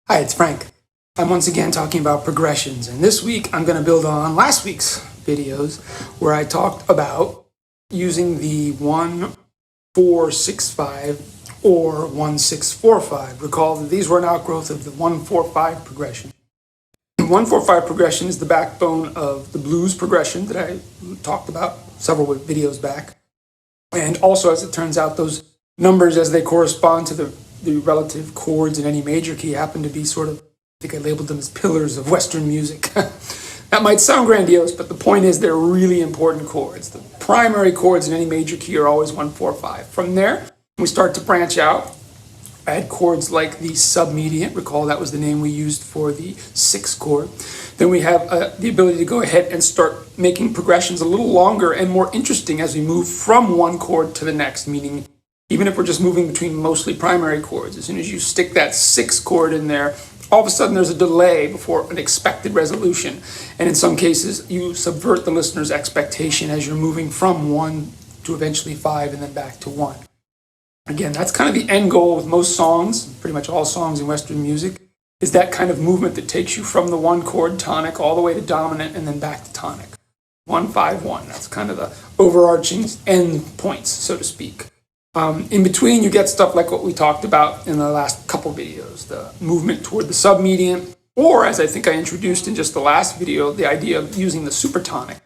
Hi, it's Frank. I'm once again talking about progressions, and this week I'm going to build on last week's videos where I talked about using the 1-4-6-5 or 1-6-4-5. Recall that these were an outgrowth of the 1-4-5 progression. The 1-4-5 progression is the backbone of the blues progression that I talked about several videos back. And also, as it turns out, those numbers as they correspond to the relative chords in any major key happen to be sort of, I think I labeled them as pillars of Western music. That might sound grandiose, but the point is they're really important chords. The primary chords in any major key are always 1-4-5. From there, we start to branch out, add chords like the submediant. Recall that was the name we used for the 6th chord. Then we have the ability to go ahead and start making progressions a little longer and more interesting as we move from one chord to the next, meaning even if we're just moving between mostly primary chords, as soon as you stick that 6th chord in there, all of a sudden there's a delay before an expected resolution. And in some cases, you subvert the listener's expectation as you're moving from 1 to eventually 5 and then back to 1. Again, that's kind of the end goal with most songs, pretty much all songs in Western music, is that kind of movement that takes you from the 1 chord tonic all the way to dominant and then back to tonic. 1-5-1, that's kind of the overarching end points, so to speak. In between, you get stuff like what we talked about in the last couple videos, the movement toward the submediant, or as I think I introduced in just the last video, the idea of using the supertonic.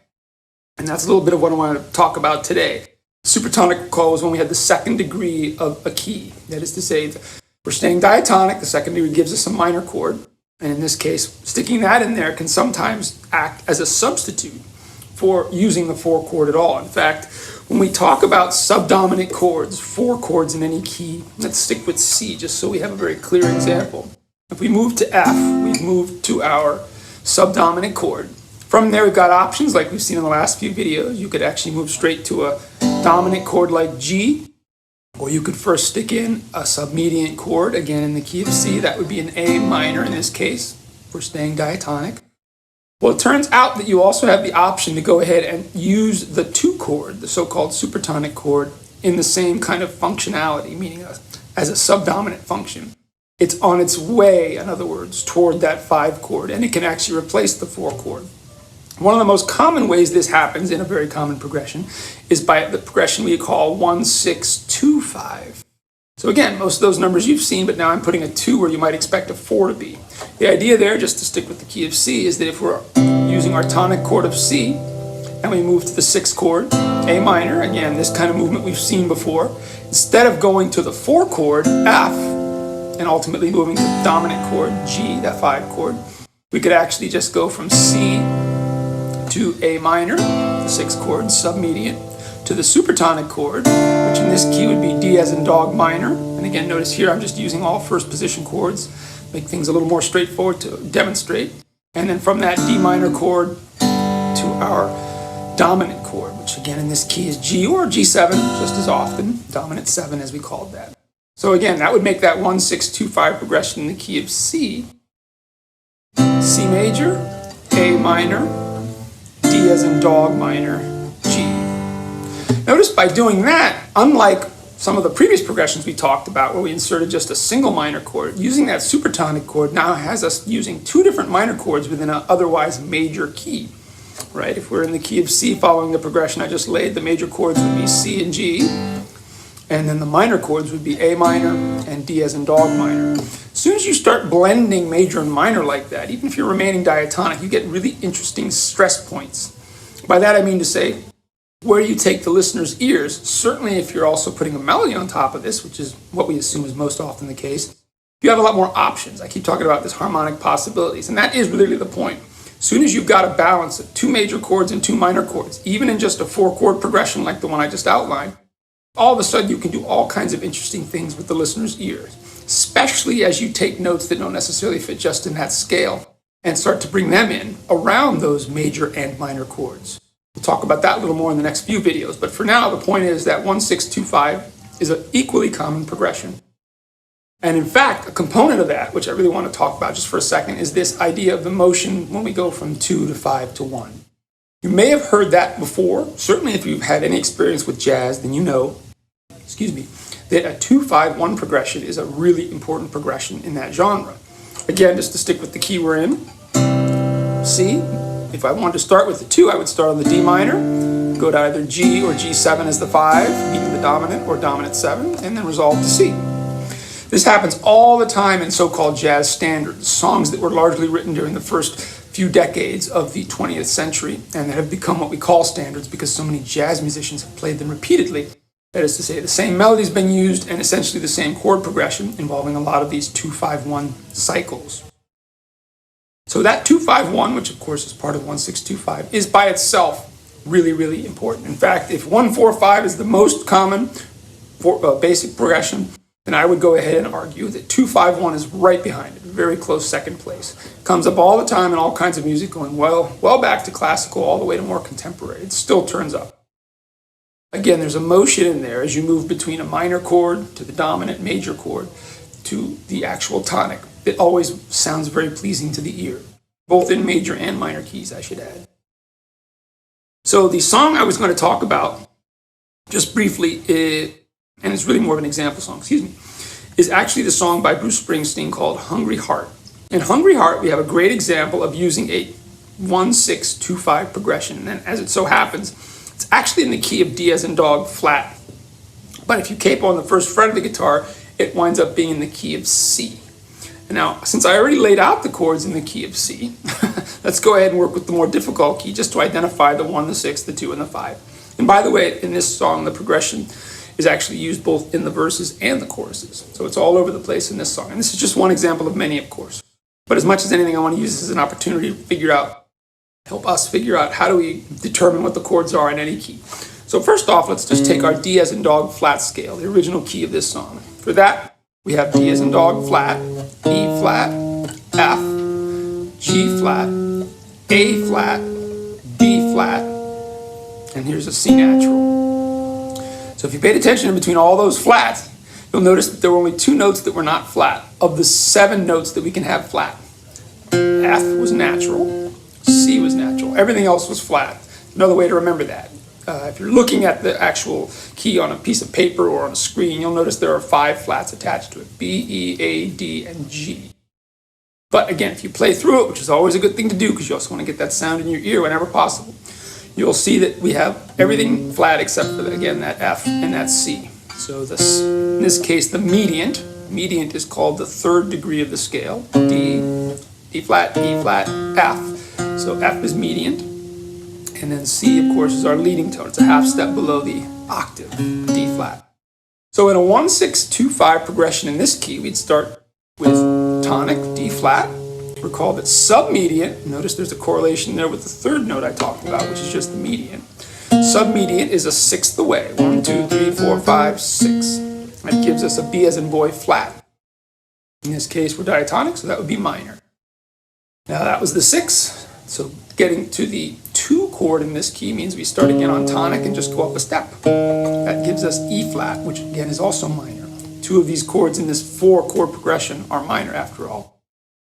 And that's a little bit of what I want to talk about today. Supertonic, recall, was when we had the second degree of a key. That is to say, we're staying diatonic, the second degree gives us a minor chord, and in this case, sticking that in there can sometimes act as a substitute for using the 4 chord at all. In fact, when we talk about subdominant chords, 4 chords in any key, let's stick with C just so we have a very clear example. If we move to F, we've moved to our subdominant chord. From there, we've got options like we've seen in the last few videos. You could actually move straight to a dominant chord like G, or you could first stick in a submediant chord, again in the key of C. That would be an A minor in this case. We're staying diatonic. Well, it turns out that you also have the option to go ahead and use the 2 chord, the so-called supertonic chord, in the same kind of functionality, meaning as a subdominant function. It's on its way, in other words, toward that 5 chord, and it can actually replace the 4 chord. One of the most common ways this happens in a very common progression is by the progression we call 1-6-2-5. So again, most of those numbers you've seen, but now I'm putting a 2 where you might expect a 4 to be. The idea there, just to stick with the key of C, is that if we're using our tonic chord of C, and we move to the 6th chord, A minor, again, this kind of movement we've seen before, instead of going to the 4 chord, F, and ultimately moving to the dominant chord, G, that 5 chord, we could actually just go from C to A minor, the 6th chord, submediant, to the supertonic chord, which in this key would be D as in dog minor. And again, notice here I'm just using all first position chords, make things a little more straightforward to demonstrate. And then from that D minor chord to our dominant chord, which again in this key is G or G7, just as often, dominant 7 as we called that. So again, that would make that 1-6-2-5 progression in the key of C. C major, A minor, D as in dog minor, G. Notice by doing that, unlike some of the previous progressions we talked about where we inserted just a single minor chord, using that supertonic chord now has us using 2 different minor chords within an otherwise major key, right? If we're in the key of C following the progression I just laid, the major chords would be C and G, and then the minor chords would be A minor and D as in dog minor. As soon as you start blending major and minor like that, even if you're remaining diatonic, you get really interesting stress points. By that I mean to say, where you take the listener's ears, certainly if you're also putting a melody on top of this, which is what we assume is most often the case, you have a lot more options. I keep talking about this harmonic possibilities, and that is really the point. As soon as you've got a balance of 2 major chords and 2 minor chords, even in just a 4 chord progression like the one I just outlined, all of a sudden you can do all kinds of interesting things with the listener's ears, especially as you take notes that don't necessarily fit just in that scale and start to bring them in around those major and minor chords. We'll talk about that a little more in the next few videos, but for now, the point is that 1-6-2-5 is an equally common progression. And in fact, a component of that, which I really want to talk about just for a second, is this idea of the motion when we go from 2 to 5 to 1. You may have heard that before. Certainly if you've had any experience with jazz, then you know, that a 2-5-1 progression is a really important progression in that genre. Again, just to stick with the key we're in, C. If I wanted to start with the 2, I would start on the D minor, go to either G or G7 as the 5, either the dominant or dominant 7, and then resolve to C. This happens all the time in so-called jazz standards, songs that were largely written during the first few decades of the 20th century and that have become what we call standards because so many jazz musicians have played them repeatedly. That is to say, the same melody's been used and essentially the same chord progression involving a lot of these 2-5-1 cycles. So that 2-5-1, which of course is part of 1-6-2-5, is by itself really, really important. In fact, if 1-4-5 is the most common basic progression, then I would go ahead and argue that 2-5-1 is right behind it, very close second place. Comes up all the time in all kinds of music, going well back to classical, all the way to more contemporary. It still turns up. Again, there's a motion in there as you move between a minor chord to the dominant major chord to the actual tonic. It always sounds very pleasing to the ear, both in major and minor keys, I should add. So the song I was going to talk about, just briefly, and it's really more of an example song, is actually the song by Bruce Springsteen called Hungry Heart. In Hungry Heart, we have a great example of using a 1-6-2-5 progression. And as it so happens, it's actually in the key of D as in dog flat. But if you capo on the first fret of the guitar, it winds up being in the key of C. And now, since I already laid out the chords in the key of C, let's go ahead and work with the more difficult key just to identify the 1, the 6, the 2, and the 5. And by the way, in this song, the progression is actually used both in the verses and the choruses. So it's all over the place in this song. And this is just one example of many, of course. But as much as anything, I want to use this as an opportunity to help us figure out how do we determine what the chords are in any key. So first off, let's just take our D as in dog flat scale, the original key of this song. For that, we have D as in dog flat, E flat, F, G flat, A flat, B flat, and here's a C natural. So if you paid attention in between all those flats, you'll notice that there were only 2 notes that were not flat of the 7 notes that we can have flat. F was natural, C was natural, everything else was flat. Another way to remember that. If you're looking at the actual key on a piece of paper or on a screen, you'll notice there are 5 flats attached to it, B, E, A, D, and G. But again, if you play through it, which is always a good thing to do because you also want to get that sound in your ear whenever possible, you'll see that we have everything flat except for, again, that F and that C. So this, in this case, the mediant is called the 3rd degree of the scale, D, D flat, E flat, F. So F is mediant. And then C, of course, is our leading tone. It's a half step below the octave, D flat. So in a 1-6-2-5 progression in this key, we'd start with tonic, D flat. Recall that submediant, notice there's a correlation there with the 3rd note I talked about, which is just the mediant. Submediant is a 6th away, 1, 2, 3, 4, 5, 6. That gives us a B as in boy flat. In this case, we're diatonic, so that would be minor. Now that was the 6. So getting to the 2 chord in this key means we start again on tonic and just go up a step. That gives us E flat, which again is also minor. 2 of these chords in this 4 chord progression are minor after all.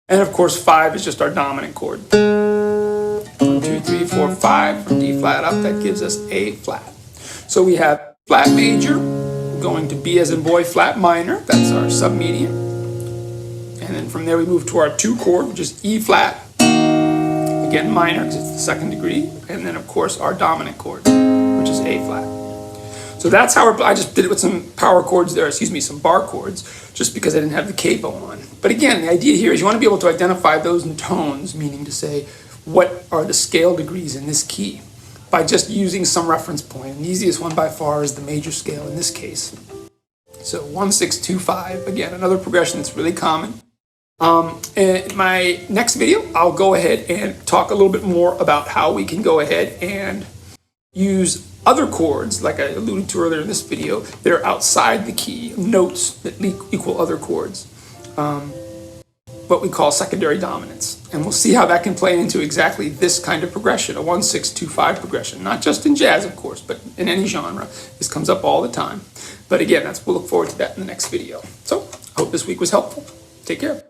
And of course 5 is just our dominant chord. 1, 2, 3, 4, 5 from D flat up, that gives us A flat. So we have flat major going to B as in boy flat minor, that's our submediant. And then from there we move to our 2 chord, which is E flat. Again, minor because it's the 2nd degree, and then of course our dominant chord, which is A flat. So that's how I just did it with some power chords there, some bar chords, just because I didn't have the capo on. But again, the idea here is you want to be able to identify those in tones, meaning to say what are the scale degrees in this key, by just using some reference point. And the easiest one by far is the major scale in this case. So 1-6-2-5, again, another progression that's really common. In my next video, I'll go ahead and talk a little bit more about how we can go ahead and use other chords, like I alluded to earlier in this video, that are outside the key, notes that equal other chords, what we call secondary dominants. And we'll see how that can play into exactly this kind of progression, a 1-6-2-5 progression, not just in jazz, of course, but in any genre. This comes up all the time. But again, we'll look forward to that in the next video. So I hope this week was helpful. Take care.